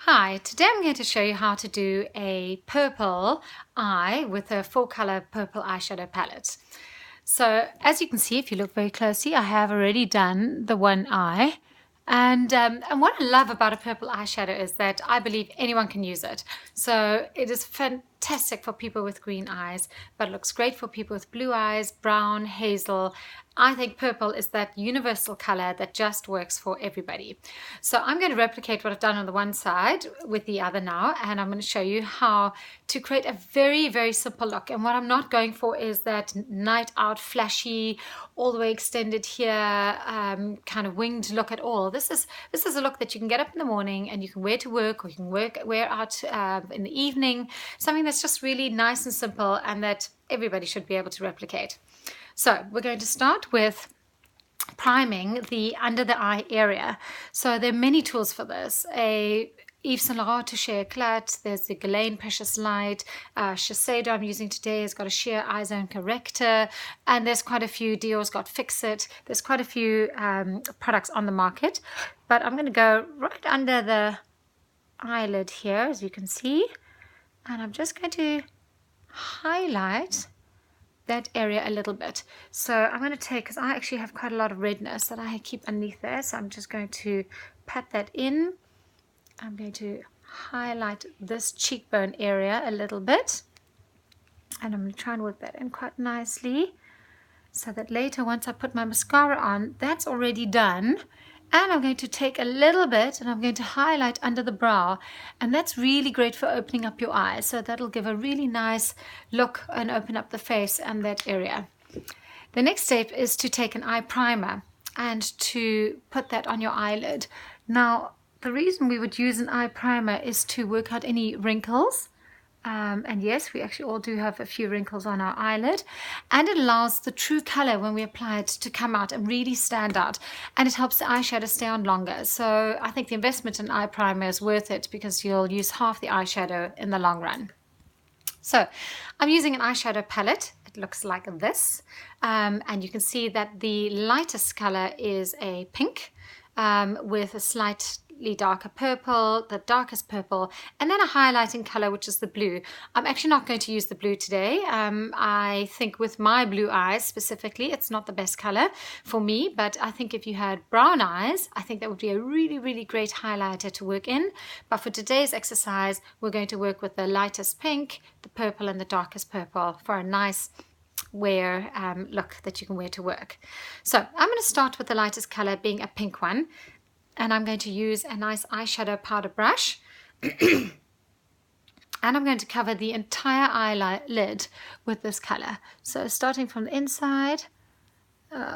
Hi, today I'm going to show you how to do a purple eye with a 4-color purple eyeshadow palette. So as you can see, if you look very closely, I have already done the one eye. And what I love about a purple eyeshadow is that I believe anyone can use it. So it is fantastic for people with green eyes, but it looks great for people with blue eyes, brown, hazel. I think purple is that universal color that just works for everybody. So I'm going to replicate what I've done on the one side with the other now, and I'm going to show you how to create a very, very simple look. And what I'm not going for is that night out flashy, all the way extended here, kind of winged look at all. This is a look that you can get up in the morning and you can wear to work, or you can wear out in the evening. Something that's just really nice and simple and that everybody should be able to replicate. So we're going to start with priming the under the eye area. So there are many tools for this. A Yves Saint Laurent Touche Eclat, there's the Guerlain Precious Light, Shiseido I'm using today has got a sheer eye zone corrector, and there's quite a few. Dior's got Fix It. There's quite a few products on the market, but I'm going to go right under the eyelid here, as you can see, and I'm just going to highlight that area a little bit. So I'm going to take, because I actually have quite a lot of redness that I keep underneath there, so I'm just going to pat that in. I'm going to highlight this cheekbone area a little bit, and I'm going to try and work that in quite nicely so that later, once I put my mascara on, that's already done. And I'm going to take a little bit and I'm going to highlight under the brow, and that's really great for opening up your eyes. So that'll give a really nice look and open up the face and that area. The next step is to take an eye primer and to put that on your eyelid. Now, the reason we would use an eye primer is to work out any wrinkles. And yes, we actually all do have a few wrinkles on our eyelid, and it allows the true color when we apply it to come out and really stand out, and it helps the eyeshadow stay on longer. So I think the investment in eye primer is worth it because you'll use half the eyeshadow in the long run. So I'm using an eyeshadow palette. It looks like this, and you can see that the lightest color is a pink with a slightly darker purple, the darkest purple, and then a highlighting color, which is the blue. I'm actually not going to use the blue today. I think with my blue eyes specifically, it's not the best color for me, but I think if you had brown eyes, I think that would be a really, really great highlighter to work in. But for today's exercise, we're going to work with the lightest pink, the purple, and the darkest purple for a nice wear look that you can wear to work. So I'm going to start with the lightest color being a pink one, and I'm going to use a nice eyeshadow powder brush and I'm going to cover the entire eyelid with this color. So starting from the inside,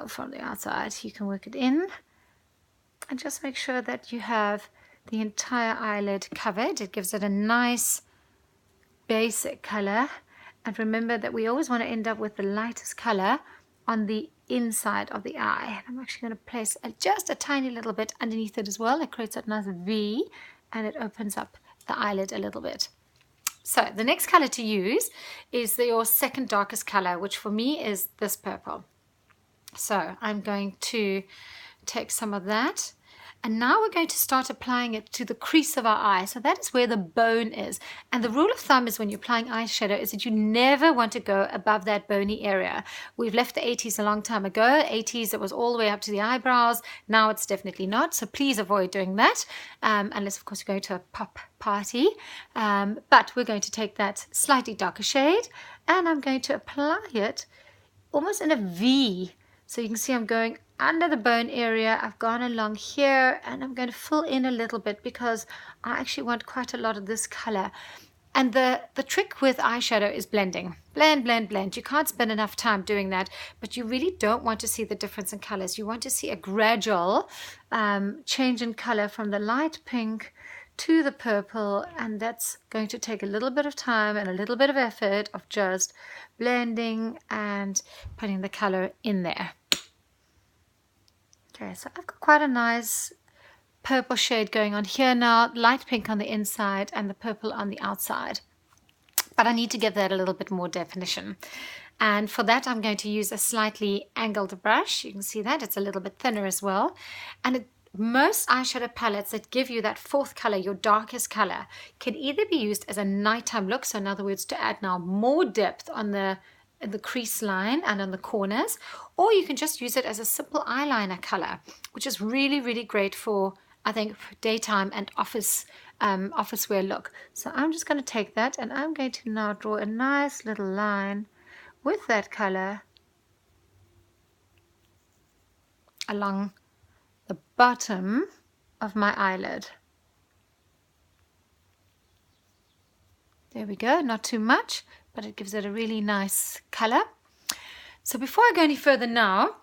from the outside, you can work it in, and just make sure that you have the entire eyelid covered. It gives it a nice basic color. And remember that we always want to end up with the lightest color on the inside of the eye. I'm actually going to place just a tiny little bit underneath it as well. It creates a nice V and it opens up the eyelid a little bit. So the next color to use is your second darkest color, which for me is this purple. So I'm going to take some of that. And now we're going to start applying it to the crease of our eye. So that is where the bone is. And the rule of thumb is when you're applying eyeshadow is that you never want to go above that bony area. We've left the 80s a long time ago. 80s, it was all the way up to the eyebrows. Now it's definitely not. So please avoid doing that, unless, of course, you're going to a pop party. But we're going to take that slightly darker shade, and I'm going to apply it almost in a V. So you can see I'm going under the bone area. I've gone along here, and I'm going to fill in a little bit because I actually want quite a lot of this color. And the trick with eyeshadow is blending. Blend, blend, blend. You can't spend enough time doing that, but you really don't want to see the difference in colors. You want to see a gradual change in color from the light pink to the purple, and that's going to take a little bit of time and a little bit of effort of just blending and putting the color in there. Okay, so I've got quite a nice purple shade going on here now, light pink on the inside and the purple on the outside. But I need to give that a little bit more definition. And for that, I'm going to use a slightly angled brush. You can see that it's a little bit thinner as well. And most eyeshadow palettes that give you that fourth color, your darkest color, can either be used as a nighttime look, so in other words, to add now more depth on the crease line and on the corners, or you can just use it as a simple eyeliner color, which is really, really great for, I think, daytime and office wear look. So I'm just going to take that and I'm going to now draw a nice little line with that color along the bottom of my eyelid. There we go, not too much, but it gives it a really nice color. So before I go any further now,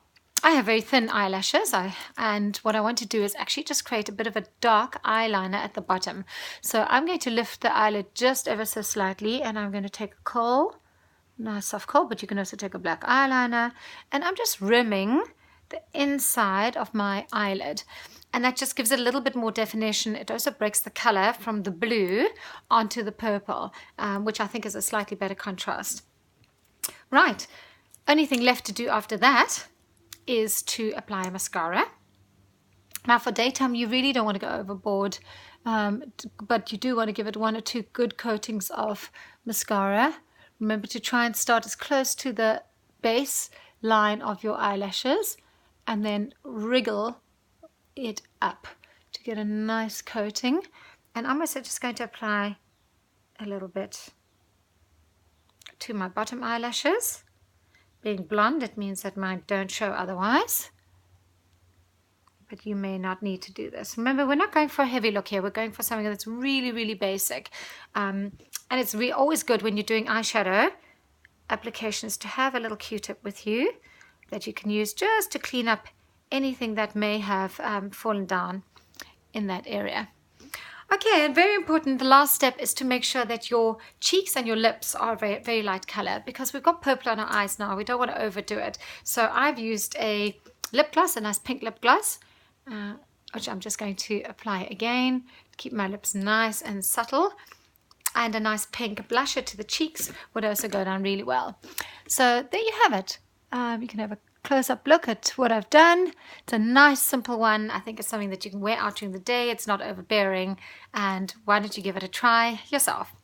I have very thin eyelashes, and what I want to do is actually just create a bit of a dark eyeliner at the bottom. So I'm going to lift the eyelid just ever so slightly, and I'm going to take a kohl, nice soft kohl, but you can also take a black eyeliner, and I'm just rimming the inside of my eyelid. And that just gives it a little bit more definition. It also breaks the color from the blue onto the purple, which I think is a slightly better contrast. Right, only thing left to do after that is to apply a mascara. Now for daytime, you really don't want to go overboard, but you do want to give it 1 or 2 good coatings of mascara. Remember to try and start as close to the base line of your eyelashes and then wriggle it up to get a nice coating. And I'm also just going to apply a little bit to my bottom eyelashes. Being blonde, it means that mine don't show otherwise, but you may not need to do this. Remember, we're not going for a heavy look here. We're going for something that's really, really basic. And it's always good when you're doing eyeshadow applications to have a little Q-tip with you that you can use just to clean up anything that may have fallen down in that area. Okay, and very important, the last step is to make sure that your cheeks and your lips are very, very light color, because we've got purple on our eyes now. We don't want to overdo it. So I've used a lip gloss, a nice pink lip gloss, which I'm just going to apply again to keep my lips nice and subtle. And a nice pink blusher to the cheeks would also go down really well. So there you have it. You can have a close-up look at what I've done. It's a nice simple one. I think it's something that you can wear out during the day. It's not overbearing, and why don't you give it a try yourself?